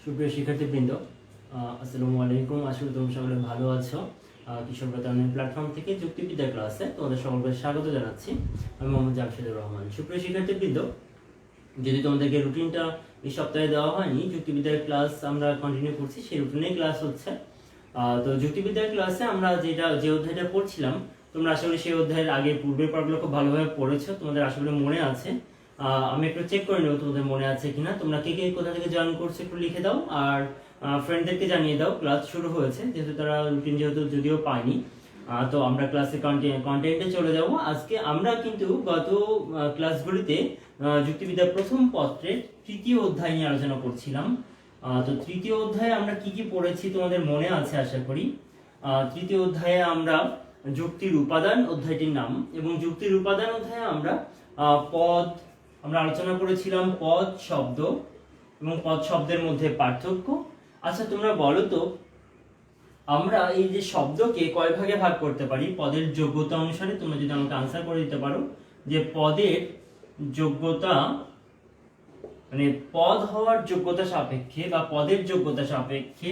সুপ্রিয় শিক্ষার্থীবৃন্দ, আসসালামু আলাইকুম। আশা করি তোমরা সকলে ভালো আছো। কিশোর বাতায়ন প্ল্যাটফর্ম থেকে যুক্তিবিদ্যা ক্লাসে তোমাদের সকলকে স্বাগত জানাচ্ছি। আমি মোহাম্মদ জামশেদুর রহমান। সুপ্রিয় শিক্ষার্থীবৃন্দ, যদি তোমাদেরকে রুটিনটা এই সপ্তাহে দেওয়া হয়নি, যুক্তিবিদ্যার ক্লাস আমরা কন্টিনিউ করছি, সেই রুটিনেই ক্লাস হচ্ছে। তো যুক্তিবিদ্যার ক্লাসে আমরা যে অধ্যায়টা পড়ছিলাম, তোমরা আশা করি সেই অধ্যায়ের আগে পূর্বের পর্বগুলো খুব ভালোভাবে পড়েছো, তোমাদের আশা করি মনে আছে। আমি একটু চেক করে নেব তোমাদের মনে আছে কিনা। তোমরা কে কে কোথা থেকে জয়েন করছো একটু লিখে দাও, আর ফ্রেন্ডদেরকে জানিয়ে দাও ক্লাস শুরু হয়েছে, যেহেতু তারা রুটিন যদিও পায়নি। তো আমরা ক্লাসে কন্টেন্টে চলে যাব। আজকে আমরা কিন্তু গত ক্লাসগুলিতে যুক্তিবিদ্যার প্রথম পত্রের তৃতীয় অধ্যায় নিয়ে আলোচনা করছিলাম। তো তৃতীয় অধ্যায়ে আমরা কি কি পড়েছি তোমাদের মনে আছে আশা করি। তৃতীয় অধ্যায়ে আমরা যুক্তির উপাদান অধ্যায়টির নাম, এবং যুক্তির উপাদান অধ্যায়ে আমরা আমরা আলোচনা করেছিলাম পদ, শব্দ এবং পদ শব্দের মধ্যে পার্থক্য। আচ্ছা, তোমরা বলো তো, আমরা এই যে শব্দকে কয় ভাগে ভাগ করতে পারি পদের যোগ্যতা অনুসারে? তোমরা যদি আমাকে আনসার করে দিতে পারো যে পদের যোগ্যতা, মানে পদ হওয়ার যোগ্যতা সাপেক্ষে বা পদের যোগ্যতা সাপেক্ষে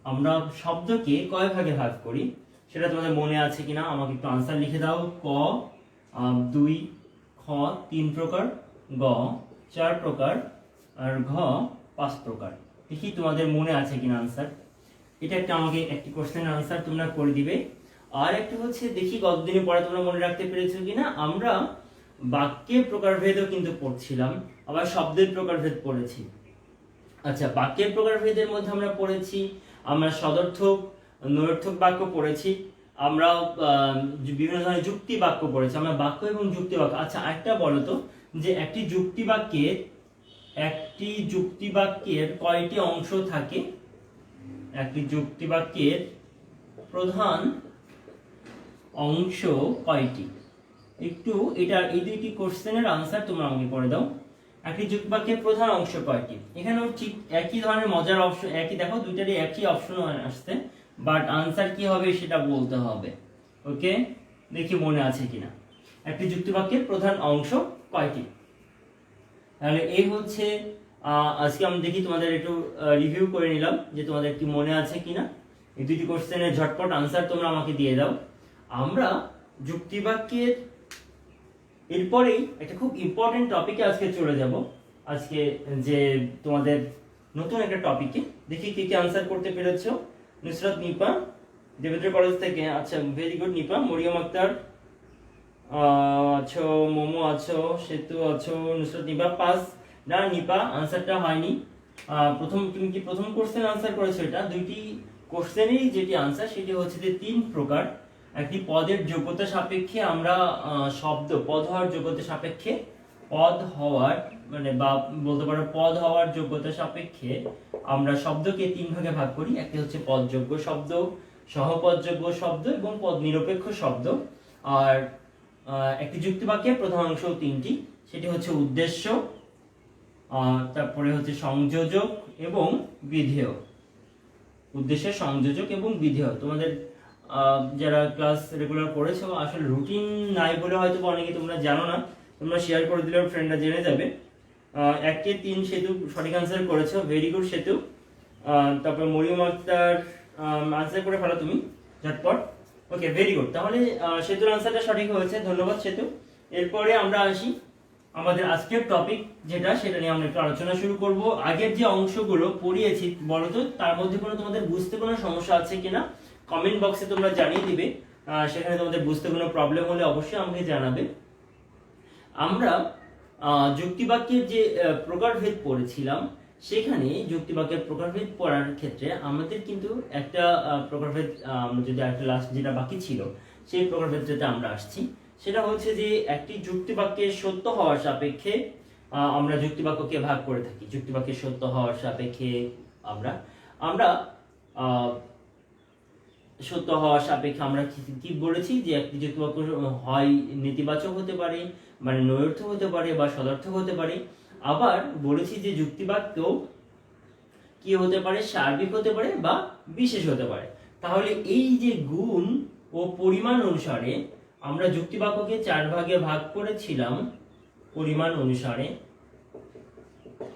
আমরা শব্দকে কয় ভাগে ভাগ করি, সেটা তোমাদের মনে আছে কিনা আমাকে একটু আনসার লিখে দাও। ক 2, খ 3 প্রকার, গ 4 প্রকার, আর ঘ 5 প্রকার। দেখি তোমাদের মনে আছে কিনা আনসার। এটা একটা আমাকে একটি কোশ্চেনের আনসার তোমরা করে দিবে। আর একটা হচ্ছে, দেখি কতদিনের পরে তোমরা মনে রাখতে পেরেছো কিনা, আমরা বাক্যের প্রকারভেদও কিন্তু পড়ছিলাম, আবার শব্দের প্রকারভেদ পড়েছি। আচ্ছা, বাক্যের প্রকারভেদের মধ্যে আমরা পড়েছি, আমরা সদর্থক নৈর্থক বাক্য পড়েছি, আমরা বিভিন্ন ধরনের যুক্তি বাক্য পড়েছি, আমরা বাক্য এবং যুক্তি বাক্য। আচ্ছা, একটা বলো তো, যে একটি যুক্তি বাক্যের কয়টি অংশ থাকে? একটি যুক্তি বাক্যের প্রধান অংশ কয়টি? একটু এই দুইটি কোশ্চেনের আনসার তোমরা আমাকে করে দাও। একটি যুক্তি বাক্যের প্রধান অংশ কয়টি? এখানেও ঠিক একই ধরনের মজার অপশন, একই দেখো দুইটারই একই অপশন আসছে, বাট আনসার কি হবে সেটা বলতে হবে। ওকে, দেখি মনে আছে কিনা। একটি যুক্তি বাক্যের প্রধান অংশ কয়টি? তাহলে এই হচ্ছে আজকে আমি দেখি তোমাদের একটু রিভিউ করে নিলাম যে তোমাদের কি মনে আছে কিনা। এই দুটি কোশ্চেনের ঝটপট আনসার তোমরা আমাকে দিয়ে দাও। আমরা যুক্তি বাক্যের এরপরেই একটা খুব ইম্পর্টেন্ট টপিকে আজকে চলে যাব। আজকে যে তোমাদের নতুন একটা টপিকে, দেখি কে কে আনসার করতে পেরেছো। নুসরাত নিপা দেবেন্দ্র কলেজ থেকে, আচ্ছা ভেরি গুড নিপা। মরিয়ম আক্তার আছো, মোমো আছো, সেতু আছো, নুসরাত নিপা পাস। না নিপা, আনসারটা হয়নি। তুমি কি প্রথম কোশ্চেন আনসার করেছো? এটা দুইটি কোশ্চেনেরই যেটি আনসার সেটি হচ্ছে যে 3 প্রকার। একটি পদের যোগ্যতা সাপেক্ষে আমরা পদ হওয়ার যোগ্যতা সাপেক্ষে বা বলতে পারো পদ হওয়ার যোগ্যতা সাপেক্ষে আমরা শব্দকে 3 ভাগে ভাগ করি। একটি হচ্ছে পদযোগ্য শব্দ, সহপদযোগ্য শব্দ এবং পদ নিরপেক্ষ শব্দ। আর একটি যুক্তি বাক্যের প্রধান অংশ 3টি, সেটি হচ্ছে উদ্দেশ্য, তারপরে হচ্ছে সংযোজক এবং বিধেয়। উদ্দেশ্য, সংযোজক এবং বিধেয়। তোমাদের যারা ক্লাস রেগুলার করেছো, আসলে রুটিন নাই বলে হয়তো অনেকে তোমরা জানো না, তোমরা শেয়ার করে দিলে ফ্রেন্ডরা জেনে যাবে। 1 কে 3 সেতু সঠিক আনসার করেছো, ভেরি গুড সেতু। তারপর মরিয়ম আক্তার আনসার করে ফেলো তুমি ঝটপট। ওকে, ভেরি গুড। তাহলে সেতুর আনসারটা সঠিক হয়েছে, ধন্যবাদ সেতু। এরপরে আমরা আসি আমাদের আজকের টপিক সেটা নিয়ে আমরা একটু আলোচনা শুরু করব। আগের যে অংশগুলো পড়িয়েছি বলো তো, তার মধ্যে তোমাদের বুঝতে কোনো সমস্যা আছে কিনা কমেন্ট বক্সে তোমরা জানিয়ে দিবে। সেখানে তোমাদের বুঝতে কোনো প্রবলেম হলে অবশ্যই আমাকে জানাবে। আমরা যুক্তিবাক্যের যে প্রকারভেদ পড়েছিলাম, সেখানে যুক্তিবাক্যের প্রকারভেদ পড়ার ক্ষেত্রে আমাদের কিন্তু একটা প্রকারভেদ, যদি একটা লাস্ট যেটা বাকি ছিল সেই প্রকারভেদটাতে আমরা আসছি। সেটা হচ্ছে যে একটি যুক্তিবাক্যের সত্য হওয়ার সাপেক্ষে আমরা যুক্তিবাক্যকে ভাগ করে থাকি। যুক্তিবাক্যের সত্য হওয়ার সাপেক্ষে আমরা সত্য হওয়ার সাপেক্ষে আমরা কি বলেছি, যে একটি যুক্তিবাক্য হয় নেতিবাচক হতে পারে, মানে নৈর্থক হতে পারে, বা সদর্থক হতে পারে। আবার বলেছি যে যুক্তিবাক্য কি হতে পারে, সার্বিক হতে পারে বা বিশেষ হতে পারে। তাহলে এই যে গুণ ও পরিমাণ অনুসারে আমরা যুক্তিবাক্যকে 4 ভাগে ভাগ করেছিলাম। পরিমাণ অনুসারে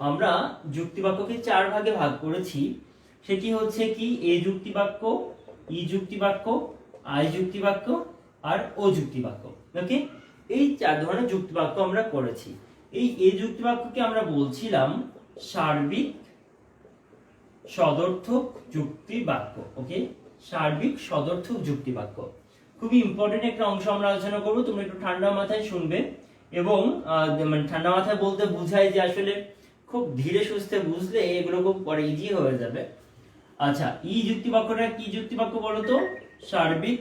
আমরা যুক্তিবাক্যকে 4 ভাগে ভাগ করেছি। সেটি হচ্ছে কি এ যুক্তিবাক্য, ই যুক্তিবাক্য, আই যুক্তিবাক্য আর ও যুক্তিবাক্য। ওকে, এই 4 ধরনের যুক্তিবাক্য আমরা করেছি। এই এ যুক্তিবাক্যকে আমরা বলছিলাম সার্বিক সদর্থক যুক্তিবাক্য। ওকে, সার্বিক সদর্থক যুক্তিবাক্য খুবই ইম্পর্টেন্ট একটা অংশ আমরা আলোচনা করব। তোমরা একটু ঠান্ডা মাথায় শুনবে এবং মানে ঠান্ডা মাথায় বলতে বুঝাই যে আসলে খুব ধীরে সুস্থে বুঝলে এগুলো খুব পরে ইজি হয়ে যাবে। আচ্ছা, ই যুক্তিবাক্যটা কি যুক্তিবাক্য বলো তো? সার্বিক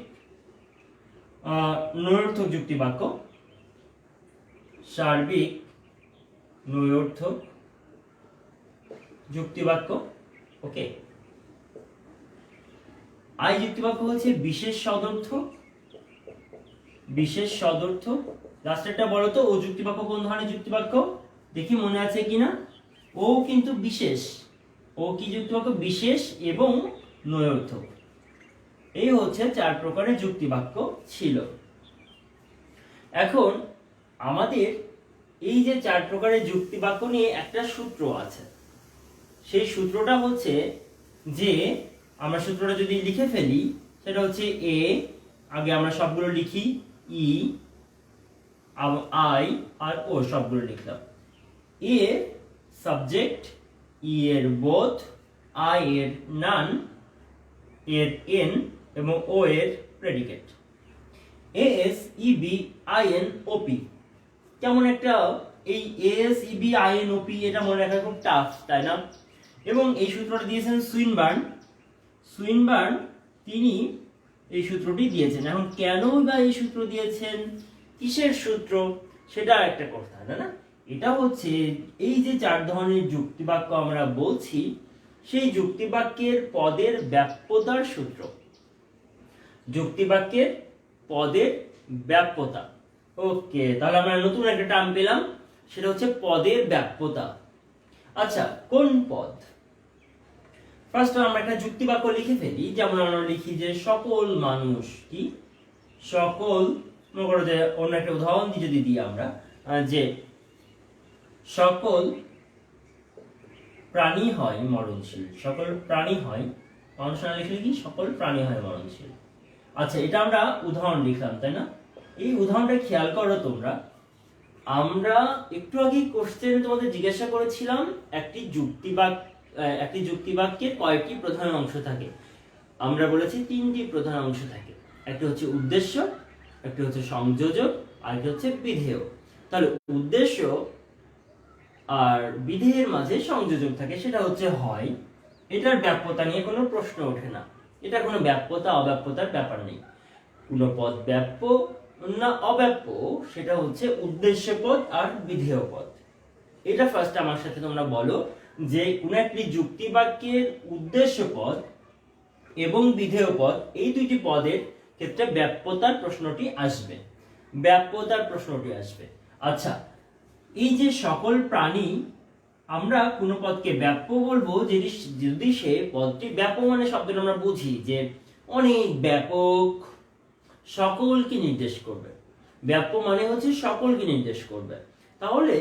নৈরর্থক যুক্তিবাক্য, সার্বিক নৈরর্থক যুক্তিবাক্য। ওকে, আই যুক্তিবাক্য হচ্ছে বিশেষ সদর্থক, বিশেষ সদর্থক। লাস্টেরটা বলো তো ও যুক্তিবাক্য কোন ধরনের যুক্তিবাক্য? দেখি মনে আছে কিনা। ও কিন্তু বিশেষ, ও কি যুক্তিবাক্য? বিশেষ এবং নৈরর্থক। এই হচ্ছে 4 প্রকারের যুক্তিবাক্য ছিল। এখন আমাদের এই যে 4 প্রকারের যুক্তিবাক্য নিয়ে একটা সূত্র আছে। সেই সূত্রটা হচ্ছে যে আমরা সূত্রটা যদি লিখে ফেলি, সেটা হচ্ছে এ, আগে আমরা সবগুলো লিখি, ই, আই আর ও সবগুলো লিখলাম। এ সাবজেক্ট, ই এর বোথ, আই এর নান, এর এন এবং ও এর প্রেডিকেট। এস ইবি আইএন ওপি, কেমন একটা এই এস ইবি আইএন ওপি এটা মনে রাখা খুব টাফ, তাই না? এবং এই সূত্রটা দিয়েছেন সুইনবার্ন। সুইনবার্ন তিনি এই সূত্রটি দিয়েছেন। এখন কেন বা এই সূত্র দিয়েছেন, কিসের সূত্র, সেটা একটা কথা, তাই না? এটা হচ্ছে এই যে 4 ধরনের যুক্তিবাক্য আমরা বলছি, সেই যুক্তিবাক্যের পদের ব্যাপ্যতার সূত্র। যুক্তিবাক্যের পদের ব্যাপ্যতা। ওকে, তাহলে আমরা নতুন একটা টার্ম পেলাম, সেটা হচ্ছে পদের ব্যাপ্যতা। আচ্ছা, কোন পদ? ফার্স্ট আমরা একটা যুক্তিবাক্য লিখে ফেলি। যেমন আমরা লিখি যে সকল মানুষ, কি সকল, মনে করো যে অন্য একটা উদাহরণ দিয়ে যদি দিই আমরা, যে সকল প্রাণী হয় মরণশীল, সকল প্রাণী হয়, মানুষ না লিখলে কি সকল প্রাণী হয় মরণশীল। আচ্ছা, এটা আমরা উদাহরণ লিখলাম, তাই না? এই উদাহরণটা খেয়াল করো তোমরা। আমরা একটু আগে কোশ্চেন তোমাদের জিজ্ঞাসা করেছিলাম একটি যুক্তিবাক্যের কয়টি প্রধান অংশ থাকে। আমরা বলেছি 3টি প্রধান অংশ থাকে। একটা হচ্ছে উদ্দেশ্য, একটা হচ্ছে সংযোজক, আর একটা হচ্ছে বিধেয়। তাহলে উদ্দেশ্য আর বিধেয়ের মাঝে সংযোজক থাকে, সেটা হচ্ছে হয়। এটার ব্যাপ্যতা নিয়ে কোনো প্রশ্ন ওঠে না। এটা কোনো ব্যাপ্যতা অব্যাপ্যতার ব্যাপার নেই। কোনো পদ ব্যাপ্য না অব্যাপ্য, সেটা হচ্ছে উদ্দেশ্য পদ আর বিধেয় পদ। এটা ফার্স্ট আমার সাথে তোমরা বলো যে কোন একটি যুক্তিবাক্যের উদ্দেশ্য পদ এবং বিধেয় পদ, এই দুইটি পদের ক্ষেত্রে ব্যাপ্যতার প্রশ্নটি আসবে, ব্যাপ্যতার প্রশ্নটি আসবে। আচ্ছা, এই যে সকল প্রাণী, আমরা কোন পদকে ব্যাপ্য বলবো যদি সে পদটি ব্যাপক, মানে শব্দটা আমরা বুঝি যে অনেক ব্যাপক, সকলকে নির্দেশ করবে। ব্যাপ্য মানে হচ্ছে সকলকে নির্দেশ করবে। তাহলে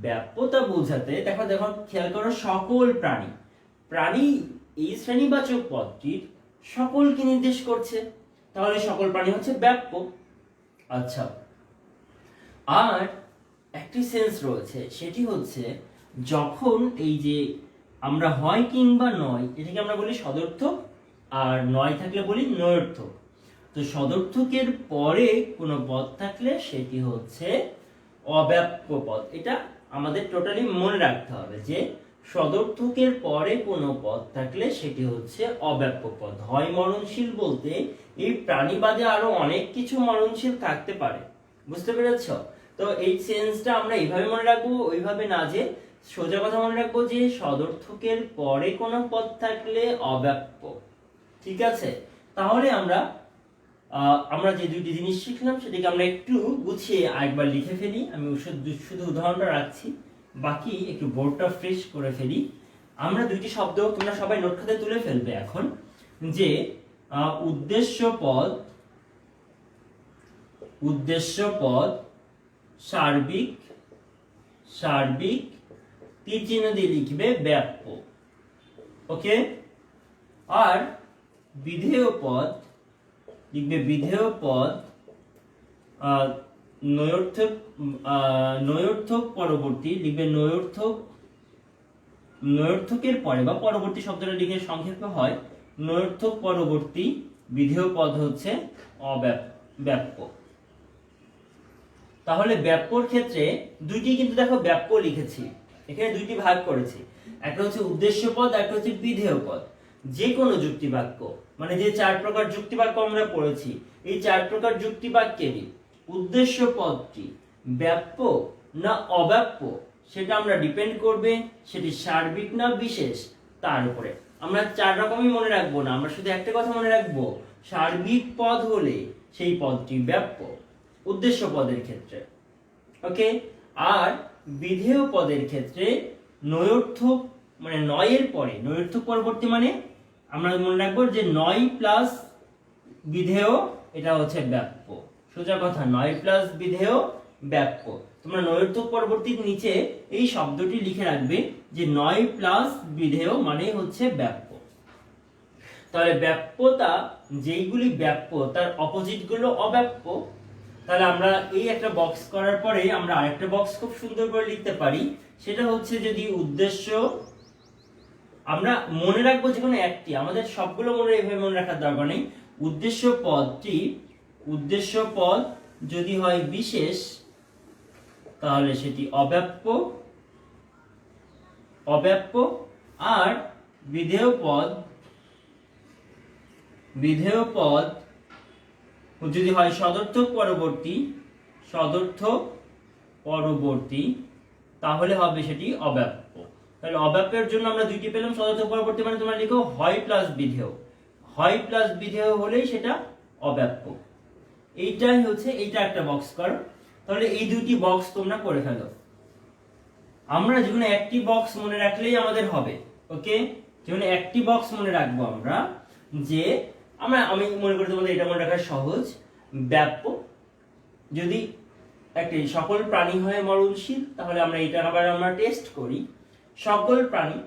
ব্যাপ্যতা বোঝাতে দেখো দেখো খেয়াল করো, সকল প্রাণী, প্রাণী এই শ্রেণীবাচক পদটির সকলকে নির্দেশ করছে, তাহলে সকল প্রাণী হচ্ছে ব্যাপ্য। আচ্ছা, আর একটি সেন্স রয়েছে, সেটি হচ্ছে যখন এই যে আমরা হয় কিংবা নয়, এটাকে আমরা বলি সদর্থক, আর নয় থাকলে বলি নৈরর্থক। তো সদর্থকের পরে কোনো পদ থাকলে সেটি হচ্ছে অব্যাপ্য পদ। এটা আমাদের টোটালি মনে রাখতে হবে যে সদর্থকের পরে কোনো পদ থাকলে সেটি হচ্ছে অব্যাপ্য পদ। হয় মরণশীল বলতে এই প্রাণীবাদে আরো অনেক কিছু মরণশীল থাকতে পারে, বুঝতে পেরেছ? তো এই সেন্সটা আমরা এইভাবে মনে রাখবো, ওইভাবে না যে সোজা কথা মনে রাখবো যে সদর্থকের পরে কোনো পদ থাকলে অব্যাপ্য। ঠিক আছে, তাহলে আমরা যে দুইটি জিনিস শিখলাম সেটাকে আমরা একটু গুছিয়ে আরেকবার লিখে ফেলি। আমি শুধু উদাহরণটা রাখছি, বাকি একটু বোর্ডটা ফ্রেশ করে ফেলি। আমরা দুইটি শব্দ তোমরা সবাই নোট খাতায় তুলে ফেলবে এখন, যে উদ্দেশ্য পদ সার্বিক তীর চিহ্ন দিয়ে লিখবে ব্যাপ্য। ওকে, আর বিধেয় পদ লিখবে বিধেয় পদ নৈর্থক নৈর্থক পরবর্তী লিখবে নৈর্থকের পরে বা পরবর্তী শব্দটা লিখে সংক্ষেপে হয় নৈর্থক পরবর্তী বিধেয় পদ হচ্ছে ব্যাপ্য। তাহলে ব্যাপ্যর ক্ষেত্রে দুইটি কিন্তু দেখো ব্যাপ্য লিখেছি, এখানে দুইটি ভাগ করেছি, একটা হচ্ছে উদ্দেশ্য পদ, একটা হচ্ছে বিধেয় পদ। যে কোনো যুক্তি বাক্য মানে যে 4 প্রকার যুক্তি বাক্য আমরা পড়েছি, এই 4 প্রকার যুক্তি বাক্যেরই উদ্দেশ্য পদটি ব্যাপ্য না অব্যাপ্য সেটা আমরা ডিপেন্ড করবে সেটি সার্বিক না বিশেষ তার উপরে। আমরা 4 রকমই মনে রাখবো না, আমরা শুধু একটা কথা মনে রাখবো, সার্বিক পদ হলে সেই পদটি ব্যাপ্য উদ্দেশ্য পদের ক্ষেত্রে। ওকে, আর বিধেয় পদের ক্ষেত্রে নৈর্থক মানে নয়ের পরে, নৈর্থক পরবর্তী মানে আমরা মনে রাখবো যে 9 প্লাস বিধেয় এটা হচ্ছে ব্যাপ্য। সোজা কথা, 9 প্লাস বিধেয় ব্যাপ্য। তোমরা নৈর্থক পরবর্তীর নিচে এই শব্দটি লিখে রাখবে যে 9 প্লাস বিধেয় মানে হচ্ছে ব্যাপ্য। তাহলে ব্যাপ্যতা যেইগুলি ব্যাপ্য তার অপোজিট গুলো অব্যাপ্য। তাহলে আমরা এই একটা বক্স করার পরে আমরা আরেকটা বক্স খুব সুন্দর করে লিখতে পারি, সেটা হচ্ছে যদি উদ্দেশ্য, আমরা মনে রাখবো যে কোনো একটি, আমাদের সবগুলো এভাবে মনে রাখার দরকার নেই। উদ্দেশ্য পদ যদি হয় বিশেষ তাহলে সেটি অব্যাপ্য, আর বিধেয় পদ যদি হয় সদর্থক পরবর্তী তাহলে হবে সেটি অব্যাপ্য। তাহলে অব্যাপ্যের জন্য আমরা দুইটি পেলাম, সদর্থক পরবর্তী মানে তোমরা লিখো হয় প্লাস বিধেয় হলেই সেটা অব্যাপ্য। এইটাই হচ্ছে, এইটা একটা বক্স করো। তাহলে এই দুইটি বক্স তোমরা করে ফেলো। আমরা যেকোনো একটি বক্স মনে রাখলেই আমাদের হবে। ওকে, যেকোনো একটি বক্স মনে রাখবো আমরা, যে আমি মনে করি তোমাদের এটা মনে রাখা সহজ। ব্যাপ্য যদি একটি সকল প্রাণী হয় মরণশীল, তাহলে আমরা এটা আবার আমরা টেস্ট করি। সকল প্রাণী,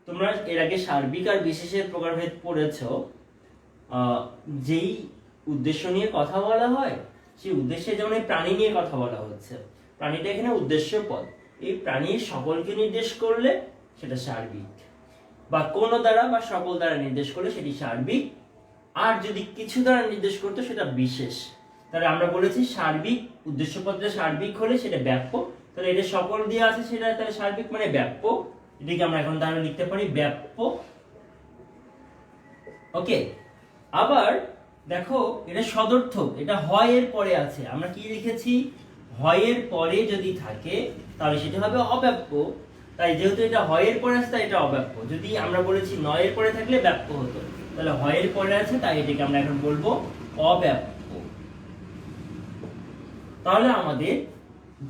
তোমরা এর আগে সার্বিক আর বিশেষের প্রকারভেদ পড়েছো। যেই উদ্দেশ্য নিয়ে কথা বলা হয় সেই উদ্দেশ্যে, যেমন এই প্রাণী নিয়ে কথা বলা হচ্ছে, প্রাণীটা এখানে উদ্দেশ্য পদ, এই প্রাণীর সকলকে নির্দেশ করলে সেটা সার্বিক, বা কোনো দ্বারা বা সকল দ্বারা নির্দেশ করলে সেটি সার্বিক, আর যদি কিছু দ্বারা নির্দেশ করতো সেটা বিশেষ। তাহলে আমরা বলেছি সার্বিক, উদ্দেশ্য পদটা সার্বিক হলে সেটা ব্যাপ্য। তাহলে এটা সকল দিয়ে আছে সেটা তাহলে সার্বিক মানে ব্যাপ্য, এটাকে আমরা এখন তাহলে লিখতে পারি ব্যাপ্য। ওকে, আবার দেখো এটা সদর্থক, এটা হয় এর পরে আছে, আমরা কি লিখেছি, হয় এর পরে যদি থাকে তাহলে সেটা হবে অব্যাপ্য। তাই যেহেতু এটা হয় এর পরে আছে তাই এটা অব্যাপ্য। যদি আমরা বলেছি 9 এর পরে থাকলে ব্যাপ্য হতো, তাহলে হয় এর পরে আছে তাই এটাকে আমরা এখন বলবো অব্যাপ্য। তাহলে আমাদের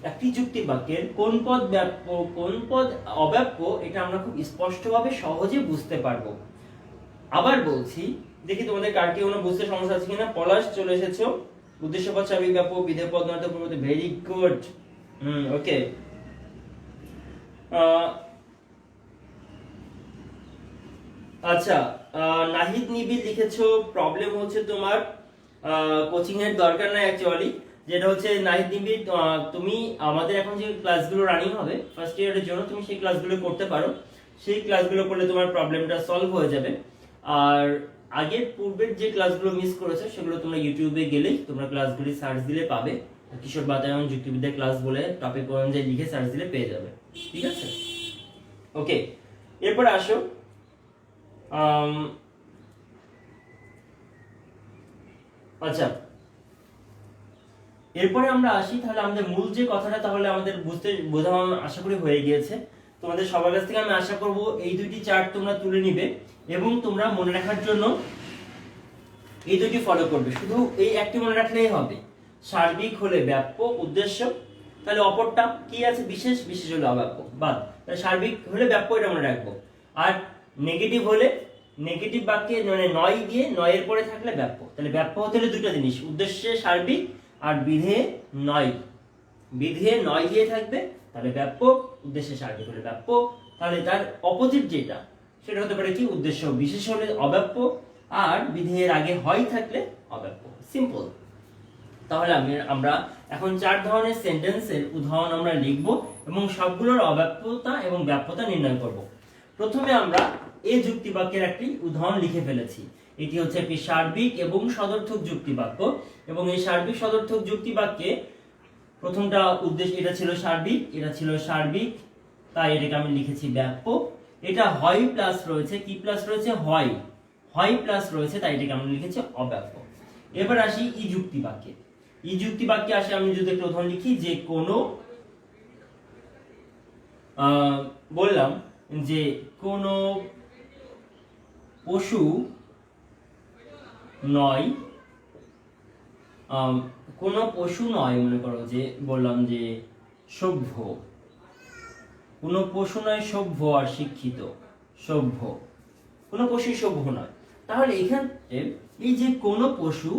একটি যুক্তি বাক্যের কোন পদ ব্যাপ্য কোন পদ অব্যাপ্য এটা আমরা খুব স্পষ্টভাবে সহজে বুঝতে পারবো। আবার বলছি, দেখি তোমাদের কার কি কোনো বুঝতে সমস্যা আছে কিনা। পলাশ চলে এসেছো, উদ্দেশ্য পদ সার্বিক ব্যাপ্য বিধেয় পদ নৈর্থক পরবর্তী, ভেরি গুড। ওকে, আচ্ছা, নাহিদ নিবিড় লিখেছো, প্রবলেম হচ্ছে তোমার কোচিং এর দরকার নাই অ্যাকচুয়ালি। যেটা হচ্ছে নাহিদ নিবিড়, তুমি আমাদের এখন যে ক্লাসগুলো রানিং হবে ফার্স্ট ইয়ারের জন্য, তুমি সেই ক্লাসগুলো করতে পারো। সেই ক্লাসগুলো করলে তোমার প্রবলেমটা সলভ হয়ে যাবে। আর আগের পূর্বের যে ক্লাসগুলো মিস করেছো সেগুলো তোমরা ইউটিউবে গেলেই তোমরা ক্লাসগুলি সার্চ দিলে পাবে। কিশোর বাতায়ন যুক্তিবিদ্যা ক্লাস বলে টপিক অনুযায়ী লিখে সার্চ দিলে পেয়ে যাবে। ঠিক আছে, ওকে। এরপর আসো, আচ্ছা, এরপরে আমরা আসি তাহলে আমাদের মূল যে কথাটা, তাহলে আমাদের বোঝা আশা করি হয়ে গিয়েছে। তোমাদের সবার কাছ থেকে আমি আশা করব এই দুইটি চার্ট তোমরা তুলে নিবে এবং তোমরা মনে রাখার জন্য এই দুটি ফলো করবে। শুধু এই একটি মনে রাখলেই হবে, সার্বিক হলে ব্যাপ্য উদ্দেশ্য, তাহলে অপরটা কি আছে বিশেষ, বিশেষ হলে অব্যাপ্য, বাদ। তাহলে সার্বিক হলে ব্যাপ্য এটা মনে রাখবো। আর নেগেটিভ হলে নেগেটিভ বাক্যে মানে 9 দিয়ে 9 এর পরে থাকলে ব্যাপ্য। তাহলে ব্যাপ্য হতে হলে দুটো জিনিস, উদ্দেশ্যে সার্বিক আর বিধেয়ে 9। বিধেয়ে 9 দিয়ে থাকবে তাহলে ব্যাপ্য, উদ্দেশ্যে সার্বিক হলে ব্যাপ্য, তাহলে তার অপোজিট যেটা সেটা হতে পারে কি উদ্দেশ্য বিশেষ হলে অব্যাপ্য, আর বিধেয়ের আগে হয় থাকলে অব্যাপ্য। সিম্পল। তাহলে আমরা এখন 4 ধরনের সেন্টেন্সের উদাহরণ আমরা লিখব এবং সবগুলোর অব্যাপ্যতা এবং ব্যাপ্যতা নির্ণয় করব। প্রথমে আমরা এই যুক্তিবাক্যের একটি উদাহরণ লিখে ফেলেছি। এটি হচ্ছে একটি সার্বিক এবং সদর্থক যুক্তিবাক্য, এবং এই সার্বিক সদর্থক যুক্তিবাক্যে প্রথমটা উদ্দেশ্য, এটা ছিল সার্বিক, তাই এটাকে আমি লিখেছি ব্যাপ্য। এটা হয় প্লাস রয়েছে, কি প্লাস রয়েছে, হয় প্লাস রয়েছে, তাই এটাকে আমি লিখেছি অব্যাপ্য। এবার আসি ই যুক্তিবাক্যে। ই যুক্তিবাক্যে আসে আমি যদি একটা উদাহরণ লিখি যে কোনো বললাম যে কোনো পশু নয়, মনে করো যে বললাম যে সভ্য, কোনো পশু নয় সভ্য আর শিক্ষিত, সভ্য, কোনো পশু সভ্য নয়। তাহলে এখানে এই যে কোনো পশু,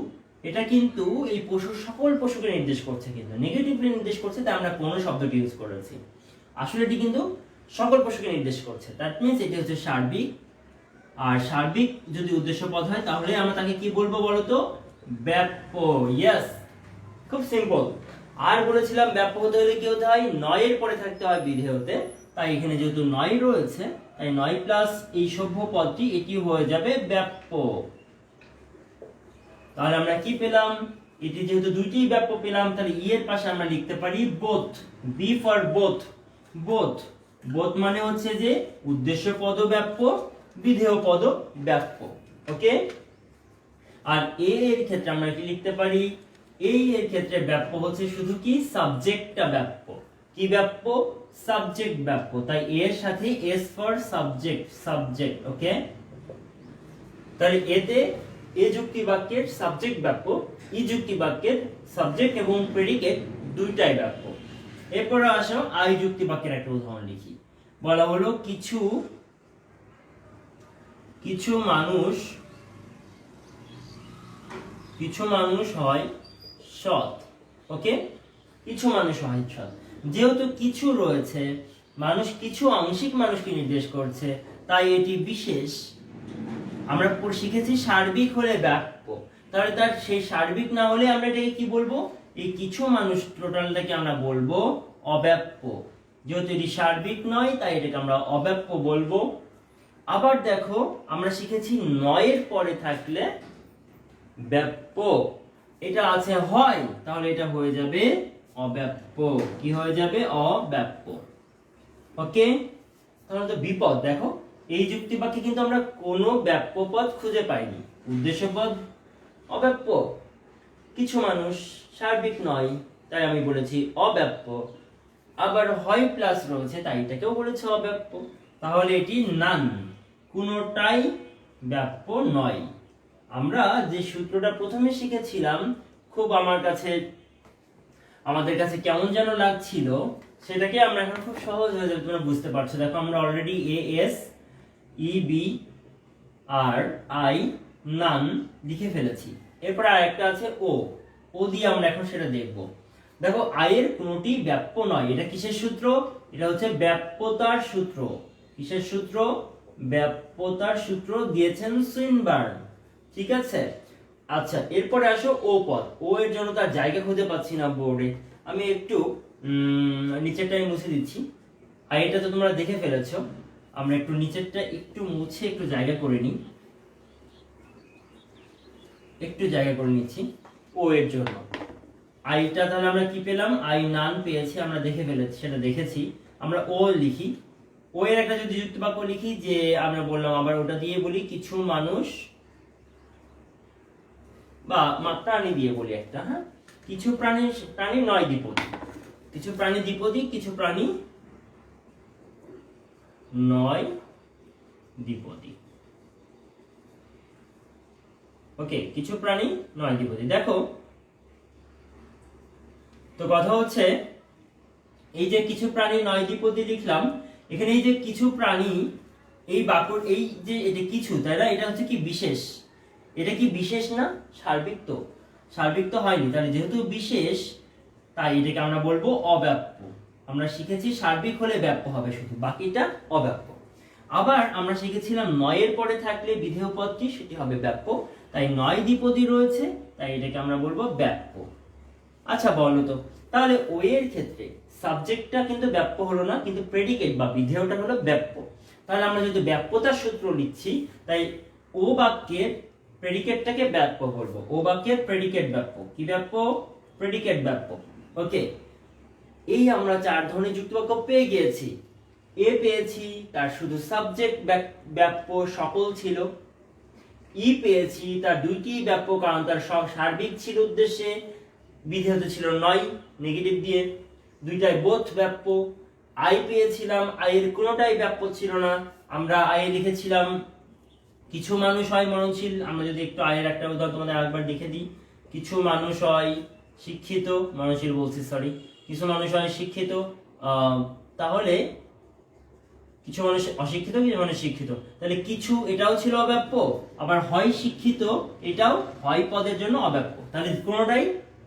এটা কিন্তু এই পশুর সকল পশুকে নির্দেশ করছে, কিন্তু নেগেটিভলি নির্দেশ করছে, তাই আমরা কোনো শব্দটি ইউজ করেছি। আসলে এটি কিন্তু সকল পশুকে নির্দেশ করছে। দ্যাট মিন্স এটি হচ্ছে সার্বিক, আর সার্বিক যদি উদ্দেশ্য পদ হয় তাহলে আমরা তাকে কি বলবো বলতো, ব্যাপ্য। ইয়েস, খুব সিম্পল। আর বলেছিলাম ব্যাপ্য হতে হলে কি হতে হয়, নয়ের পরে থাকতে হয় বিধেয়তে, তাই এখানে যেহেতু নয় রয়েছে তাই নয় প্লাস এই সভ্য পদটি এটি হয়ে যাবে ব্যাপ্য। তাহলে আমরা কি পেলাম, এটি যেহেতু দুইটি ব্যাপ্য পেলাম, তাহলে ই এর পাশে আমরা লিখতে পারি both, B for both. Both মানে হচ্ছে যে উদ্দেশ্য পদ ব্যাপ্য, বিধেয় পদ ব্যাপ্য। ওকে। আর এ এর ক্ষেত্রে আমরা কি লিখতে পারি, এই এর ক্ষেত্রে ব্যাপ্য হচ্ছে শুধু কি সাবজেক্টটা ব্যাপ্য। কি ব্যাপ্য, সাবজেক্ট ব্যাপ্য, তাই এর সাথে এস ফর সাবজেক্ট। ওকে। তাহলে এতে এ যুক্তি বাক্যের সাবজেক্ট ব্যাপ্য, ই যুক্তি বাক্যের সাবজেক্ট এবং প্রেডিকেট দুইটাই ব্যাপ্য। এরপরে আসো আই যুক্তি বাক্যের একটা উদাহরণ লিখি। বলা হলো কিছু মানুষ হয় সৎ। ওকে, কিছু মানুষ হয় সৎ। যেহেতু কিছু রয়েছে, মানুষ কিছু আংশিক মানুষকে নির্দেশ করছে, তাই এটি বিশেষ। আমরা শিখেছি সার্বিক হলে ব্যাপ্য, তাহলে তার সেই সার্বিক না হলে আমরা এটাকে কি বলবো, এই কিছু মানুষ টোটালটাকে আমরা বলবো অব্যাপ্য। যেহেতু এটি সার্বিক নয় তাই এটাকে আমরা অব্যাপ্য বলবো। আবার দেখো আমরা শিখেছি নয়ের পরে থাকলে ব্যাপ্য, এটা আছে হয়, তাহলে এটা হয়ে যাবে অব্যাপ্য। কি হয়ে যাবে, অব্যাপ্য। ওকে। তাহলে তো বিপদ, দেখো এই যুক্তি বাক্যে কিন্তু আমরা কোনো ব্যাপ্য পদ খুঁজে পাইনি। উদ্দেশ্য পদ অব্যাপ্য, কিছু মানুষ সার্বিক নয় তাই আমি বলেছি অব্যাপ্য, আবার হয় প্লাস রয়েছে তাই এটাকেও বলেছে অব্যাপ্য। তাহলে এটি নান, কোনোটাই ব্যাপ্য নয়। আমরা যে সূত্রটা প্রথমে শিখেছিলাম, খুব আমাদের কাছে কেমন যেন লাগছিল, সেটাকে আমরা এখন খুব সহজ হয়ে যাবে, তোমরা বুঝতে পারছো। দেখো আমরা already A S E B R I none লিখে ফেলেছি। এরপর আর একটা আছে ও দিয়ে আমরা এখন সেটা দেখব। দেখো আই এর কোনোটি ব্যাপ্য নয়, এটা কিসের সূত্র, এটা হচ্ছে ব্যাপ্যতার সূত্র। কিসের সূত্র, ব্যাপ্যতার সূত্র দিয়েছেন সুইনবার্ন। ঠিক আছে। আচ্ছা, এরপরে আসো ও পদ। ও এর জন্য তার জায়গা খুঁজে পাচ্ছি না বোর্ডে, আমি একটু নিচেরটাই মুছে দিচ্ছি। আর এটা তো তোমরা দেখে ফেলেছো, আমরা একটু নিচেরটা একটু মুছে একটু জায়গা করে নিই, একটু জায়গা করে নিচ্ছি ও এর জন্য। আইটা তাহলে আমরা কি পেলাম, আই নান পেয়েছি, আমরা দেখে ফেলেছি, সেটা দেখেছি। আমরা ও লিখি, ও এর একটা যদি যুক্তি বাক্য লিখি, যে আমরা বললাম আবার ওটা দিয়ে বলি, কিছু মানুষ বা প্রাণী দিয়ে বলি একটা, হ্যাঁ, কিছু প্রাণী নয় দ্বিপদী, কিছু প্রাণী দ্বিপদী, কিছু প্রাণী নয় দ্বিপদী। ওকে, কিছু প্রাণী নয় দ্বিপদী। দেখো তো কথা হচ্ছে এই যে কিছু প্রাণী নয় দ্বিপদী লিখলাম, এখানে এই যে কিছু প্রাণী, এই বাক্য, এই যে এটা কিছু, তাই না, এটা হচ্ছে কি বিশেষ। এটা কি বিশেষ না, সার্বিক তো, সার্বিক তো হয়নি, তাহলে যেহেতু বিশেষ তাই এটাকে আমরা বলবো অব্যাপ্য। আমরা শিখেছি সার্বিক হলে ব্যাপ্য হবে শুধু, বাকিটা অব্যাপ্য। আবার আমরা শিখেছিলাম নয়ের পরে থাকলে বিধেয় পদটি সেটি হবে ব্যাপ্য, তাই নয় দ্বিপদী রয়েছে, তাই এটাকে আমরা বলবো ব্যাপ্য। আচ্ছা বলো তো, তাহলে ও এর ক্ষেত্রে সাবজেক্টটা কিন্তু ব্যাপ্য হলো না, কিন্তু প্রেডিকেট বা বিধেয়টা হলো ব্যাপ্য। তাহলে আমরা যদি ব্যাপ্যতার সূত্র লিখছি, তাই ও বাক্যের প্রেডিকেটটাকে ব্যাপ্য বলবো। ও বাক্যের প্রেডিকেট ব্যাপ্য। কি ব্যাপ্য? প্রেডিকেট ব্যাপ্য। ওকে, এই আমরা চার ধরনের যুক্তিবাক্য পেয়ে গিয়েছি। এ পেয়েছি, তার শুধু সাবজেক্ট ব্যাপ্য সকল ছিল। ই পেয়েছি, তার দুইটি ব্যাপ্য, কারণ তার সার্বিক ছিল উদ্দেশ্যে, বিধেয়তে ছিল নয় নেগেটিভ দিয়ে, দুইটাই বোথ ব্যাপ্য। আই পেয়েছিলাম, আয়ের কোনোটাই ব্যাপ্য ছিল না। আমরা আয়ে লিখেছিলাম কিছু মানুষ হয় মননশীল। আমরা যদি একটু আয়ের একটা উদাহরণ তোমাদের আরেকবার লিখে দিই, কিছু মানুষ হয় শিক্ষিত, মননশীল বলছি সরি, কিছু মানুষ হয় শিক্ষিত, তাহলে কিছু মানুষ অশিক্ষিত, কিছু মানুষ শিক্ষিত, তাহলে কিছু এটাও ছিল অব্যাপ্য, আবার হয় শিক্ষিত এটাও হয় পদের জন্য অব্যাপ্য, তাহলে কোনোটাই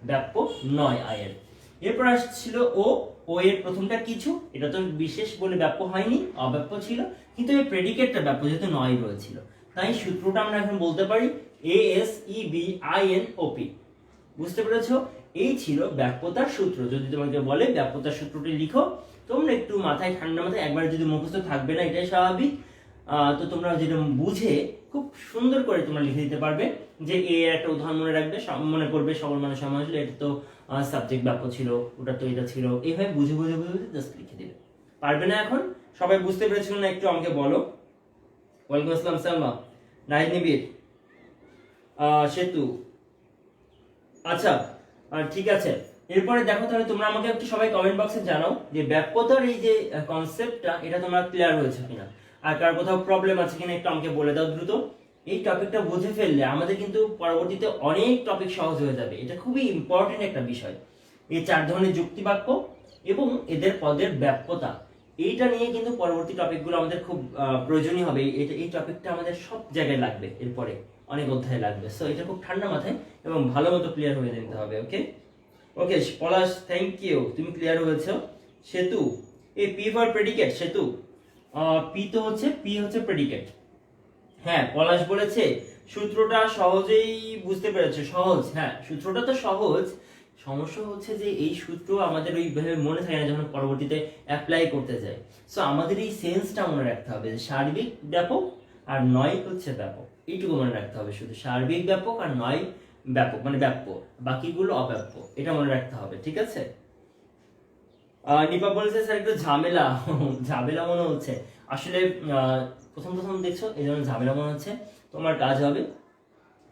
ব্যাপ্য নয় আয়ের। এরপর আসছিল ও এর প্রথমটা কিছু, এটা তো বিশেষ বলে ব্যাপ্য হয়নি, অব্যাপ্য ছিল, কিন্তু এই প্রেডিকেটটা ব্যাপ্য যেহেতু নয় রয়েছিল, তাই সূত্রটা আমরা এখন বলতে পারি ASEBINOP। বুঝতে পেরেছো? এই ছিল ব্যাপ্যতার সূত্র। যদি তোমাকে বলে ব্যাপ্যতার সূত্রটি লিখো, তোমরা একটু মাথায় ঠান্ডা মাথায়, একবার যদি মুখস্থ থাকবে না এটাই স্বাভাবিক, তো তোমরা যেটা বুঝে খুব সুন্দর করে তোমরা লিখে দিতে পারবে যে এর একটা উদাহরণ মনে রাখবে, মনে করবে সকল মানুষ সমাজ হলে এটা তো সাবজেক্ট ব্যাপ্য ছিল, ওটা তো এটা ছিল, এইভাবে বুঝে বুঝে বুঝে জাস্ট লিখে দেবে। পারবে না এখন? সবাই বুঝতে পেরেছিল না? একটু আমাকে বলো। ওয়ালাইকুম আসসালাম সালমা, নাহিদ নিবির, সেতু। আচ্ছা ঠিক আছে, এরপরে দেখো তাহলে তোমরা আমাকে একটু সবাই কমেন্ট বক্সে জানাও যে ব্যাপ্যতার এই যে কনসেপ্টটা এটা তোমরা ক্লিয়ার হয়েছে কিনা, আর কার কোথাও প্রবলেম আছে কিনা একটু আমাকে বলে দাও দ্রুত। এই টপিকটা বুঝে ফেললে আমাদের কিন্তু পরবর্তীতে অনেক টপিক সহজ হয়ে যাবে। এটা খুবই ইম্পর্টেন্ট একটা বিষয়, এই চার ধরনের যুক্তি বাক্য এবং এদের পদের ব্যাপ্যতা, এইটা নিয়ে কিন্তু পরবর্তী টপিকগুলো আমাদের খুব প্রয়োজনীয় হবে। এই টপিকটা আমাদের সব জায়গায় লাগবে, এরপরে অনেক অধ্যায় লাগবে। সো এটা খুব ঠান্ডা মাথায় এবং ভালো মতো ক্লিয়ার হয়ে নিতে হবে। ওকে ওকে পলাশ, থ্যাংক ইউ, তুমি ক্লিয়ার হয়েছো। সেতু, এই পি ফর প্রেডিকেট, সেতু পি তো হচ্ছে, পি হচ্ছে প্রেডিকেট। হ্যাঁ পলাশ বলেছে সূত্রটা সহজেই বুঝতে পেরেছে, সহজ। হ্যাঁ সূত্রটা তো সহজ, সমস্যা হচ্ছে যে এই সূত্র আমাদের ওইভাবে মনে থাকে না যখন পরবর্তীতে অ্যাপ্লাই করতে যায়। সো আমাদের এই সেন্সটা মনে রাখতে হবে যে সার্বিক ব্যাপক আর নয় হচ্ছে ব্যাপক, এইটুকু মনে রাখতে হবে। শুধু সার্বিক ব্যাপক আর নয় ব্যাপক মানে ব্যাপ্য, বাকিগুলো অব্যাপ্য, এটা মনে রাখতে হবে। ঠিক আছে? নিপা বলেছে স্যার একটু ঝামেলা ঝামেলা মনে হচ্ছে। আসলে প্রথম প্রথম দেখছো এই জন্য ঝামেলা মনে হচ্ছে। তোমার কাজ হবে,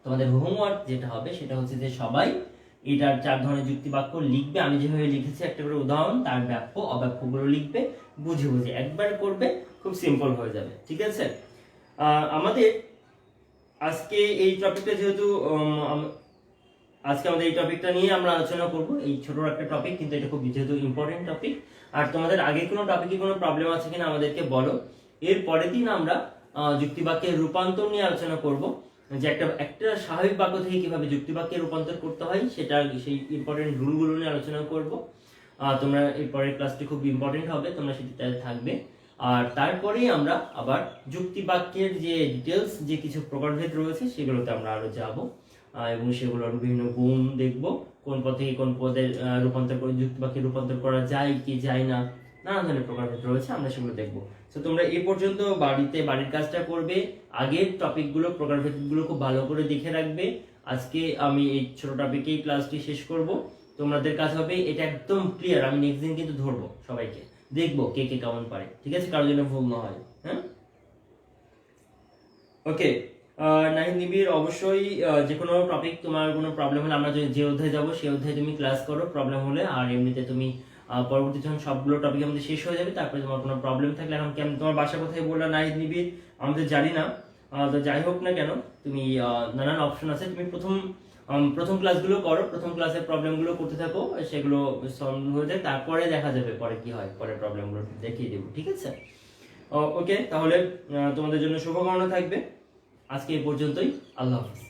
তোমাদের হোমওয়ার্ক যেটা হবে সেটা হচ্ছে যে সবাই এটার চার ধরনের যুক্তি বাক্য লিখবে। আমি যেভাবে লিখেছি একটা করে উদাহরণ, তার ব্যাপ্য অব্যাপ্যগুলো লিখবে, বুঝে বুঝে একবার করবে, খুব সিম্পল হয়ে যাবে। ঠিক আছে? আমাদের আজকে এই টপিকটা যেহেতু আজকে আমাদের এই টপিকটা নিয়ে আমরা আলোচনা করব, এই ছোট একটা টপিক, কিন্তু এটা খুব যেহেতু ইম্পর্টেন্ট টপিক। আর তোমাদের আগে কোনো টপিকে কোনো প্রবলেম আছে কিনা আমাদেরকে বলো। এর পরের দিন আমরা যুক্তিবাক্যের রূপান্তর নিয়ে আলোচনা করব, যে একটা স্বাভাবিক বাক্য থেকে কিভাবে যুক্তিবাক্যে রূপান্তর করতে হয় সেটা, সেই ইম্পর্টেন্ট রুলগুলো নিয়ে আলোচনা করব। তোমরা এই পরের ক্লাসটি খুব ইম্পর্টেন্ট হবে, তোমরা সেটাতে থাকবে। আর তারপরেই আমরা আবার যুক্তিবাক্যের যে ডিটেলস, যে কিছু প্রকারভেদ রয়েছে সেগুলোতে আমরা আরো যাব, এবং সেগুলোর বিভিন্ন গুণ দেখব, কোন পদ থেকে কোন পদের রূপান্তর করে যুক্তিবাক্যে রূপান্তর করা যায় কি যায় না, নানা ধরনের প্রকারভেদ রয়েছে, আমরা সেগুলো দেখব। তো তোমরা এই পর্যন্ত বাড়ির কাজটা করবে, আগের টপিকগুলো প্রকারভেদগুলো খুব ভালো করে দেখে রাখবে। আজকে আমি এই ছোট টপিকেই ক্লাসটি শেষ করব। তোমাদের কাজ হবে এটা একদম ক্লিয়ার, আমি নেক্সট দিন কিন্তু ধরবো সবাইকে, দেখবো কে কে কেমন পারে। ঠিক আছে? কারোর জন্য ভুল না হয়। হ্যাঁ ওকে নাহিদ নিবিড়, অবশ্যই যে কোনো টপিক তোমার কোনো প্রবলেম হলে আমরা যে অধ্যায়ে যাবো সেই অধ্যায়ে তুমি ক্লাস করো প্রবলেম হলে। আর এমনিতে তুমি পরবর্তী যখন সবগুলো টপিক আমাদের শেষ হয়ে যাবে তারপরে তোমার কোনো প্রবলেম থাকলে, এখন কেমন তোমার বাসা কোথায় বললা নাহিদ নিবিড় আমাদের জানি না, তো যাই হোক না কেন তুমি নানান অপশন আছে, তুমি প্রথম ক্লাসগুলো করো, প্রথম ক্লাসের প্রবলেমগুলো করতে থাকো, সেগুলো সলভ হয়ে যায়, তারপরে দেখা যাবে পরে কি হয়, পরে প্রবলেমগুলো দেখিয়ে দেবো। ঠিক আছে? ওকে তাহলে তোমাদের জন্য শুভকামনা থাকবে। আজকে এই পর্যন্তই, আল্লাহ হাফেজ।